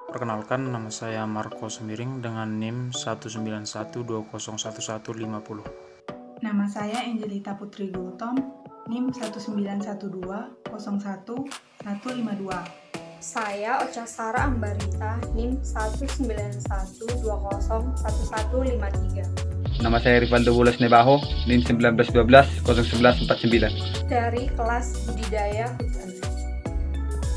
Perkenalkan, nama saya Marco Semiring dengan NIM 191201150. Nama saya Angelita Putri Gultom, NIM 191201152. Saya Ocha Sara Ambarita, NIM 191201153. Nama saya Rivaldo Wulas Nebaho, NIM 1912-01149. Dari kelas Budidaya Hutan.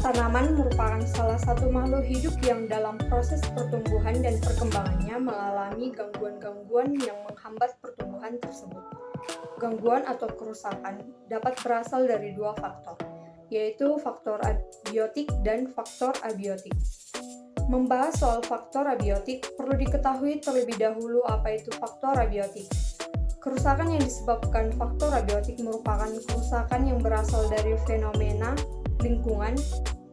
Tanaman merupakan salah satu makhluk hidup yang dalam proses pertumbuhan dan perkembangannya mengalami gangguan-gangguan yang menghambat pertumbuhan tersebut. Gangguan atau kerusakan dapat berasal dari dua faktor, yaitu faktor abiotik dan faktor abiotik. Membahas soal faktor abiotik, perlu diketahui terlebih dahulu apa itu faktor abiotik. Kerusakan yang disebabkan faktor abiotik merupakan kerusakan yang berasal dari fenomena lingkungan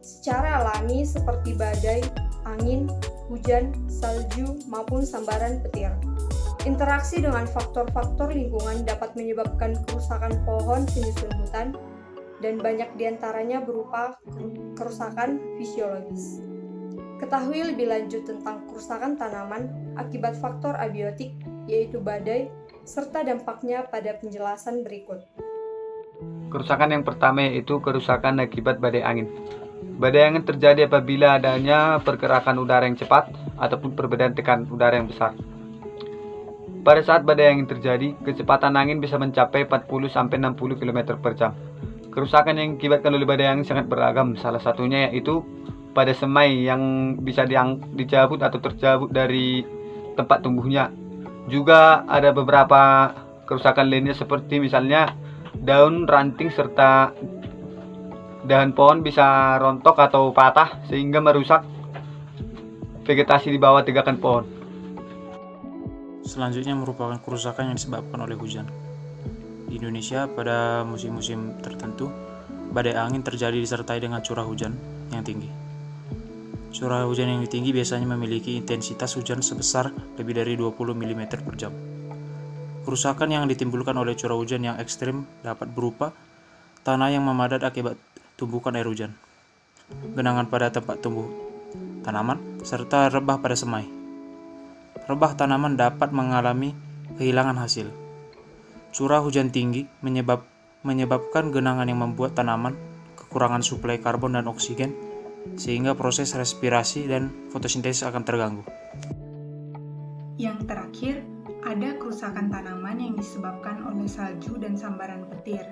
secara alami seperti badai, angin, hujan, salju, maupun sambaran petir. Interaksi dengan faktor-faktor lingkungan dapat menyebabkan kerusakan pohon penyusun hutan, dan banyak diantaranya berupa kerusakan fisiologis. Ketahui lebih lanjut tentang kerusakan tanaman akibat faktor abiotik, yaitu badai, serta dampaknya pada penjelasan berikut. Kerusakan yang pertama yaitu kerusakan akibat badai angin. Badai angin terjadi apabila adanya pergerakan udara yang cepat ataupun perbedaan tekanan udara yang besar. Pada saat badai angin terjadi, kecepatan angin bisa mencapai 40-60 km per jam. Kerusakan yang diakibatkan oleh badai angin sangat beragam, salah satunya yaitu pada semai yang bisa dicabut atau tercabut dari tempat tumbuhnya. Juga ada beberapa kerusakan lainnya seperti misalnya daun, ranting, serta dahan pohon bisa rontok atau patah sehingga merusak vegetasi di bawah tegakan pohon. Selanjutnya merupakan kerusakan yang disebabkan oleh hujan. Di Indonesia, pada musim-musim tertentu, badai angin terjadi disertai dengan curah hujan yang tinggi. Curah hujan yang tinggi biasanya memiliki intensitas hujan sebesar lebih dari 20 mm per jam. Kerusakan yang ditimbulkan oleh curah hujan yang ekstrim dapat berupa tanah yang memadat akibat tumbukan air hujan, genangan pada tempat tumbuh tanaman, serta rebah pada semai. Rebah tanaman dapat mengalami kehilangan hasil. Curah hujan tinggi menyebabkan genangan yang membuat tanaman kekurangan suplai karbon dan oksigen, sehingga proses respirasi dan fotosintesis akan terganggu. Yang terakhir, ada kerusakan tanaman yang disebabkan oleh salju dan sambaran petir.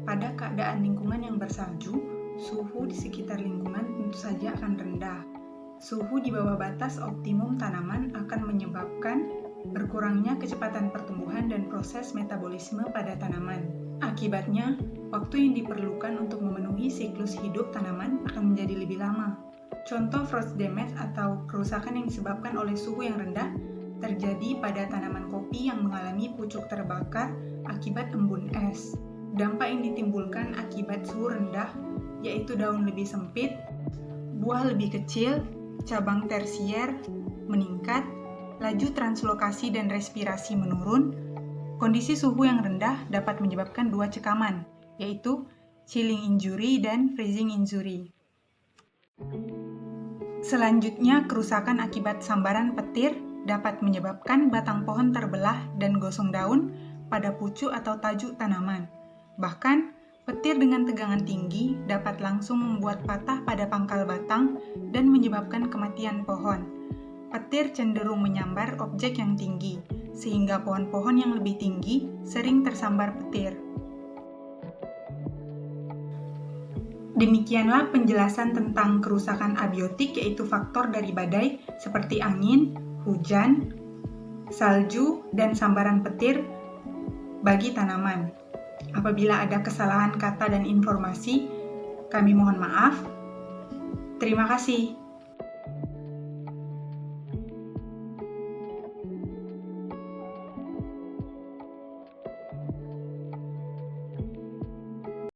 Pada keadaan lingkungan yang bersalju, suhu di sekitar lingkungan tentu saja akan rendah. Suhu di bawah batas optimum tanaman akan menyebabkan berkurangnya kecepatan pertumbuhan dan proses metabolisme pada tanaman. Akibatnya, waktu yang diperlukan untuk memenuhi siklus hidup tanaman akan menjadi lebih lama. Contoh frost damage atau kerusakan yang disebabkan oleh suhu yang rendah terjadi pada tanaman kopi yang mengalami pucuk terbakar akibat embun es. Dampak yang ditimbulkan akibat suhu rendah yaitu daun lebih sempit, buah lebih kecil, cabang tersier meningkat, laju translokasi dan respirasi menurun. Kondisi suhu yang rendah dapat menyebabkan dua cekaman, yaitu chilling injury dan freezing injury. Selanjutnya, kerusakan akibat sambaran petir dapat menyebabkan batang pohon terbelah dan gosong daun pada pucuk atau tajuk tanaman. Bahkan, petir dengan tegangan tinggi dapat langsung membuat patah pada pangkal batang dan menyebabkan kematian pohon. Petir cenderung menyambar objek yang tinggi, sehingga pohon-pohon yang lebih tinggi sering tersambar petir. Demikianlah penjelasan tentang kerusakan abiotik, yaitu faktor dari badai seperti angin, hujan, salju, dan sambaran petir bagi tanaman. Apabila ada kesalahan kata dan informasi, kami mohon maaf. Terima kasih.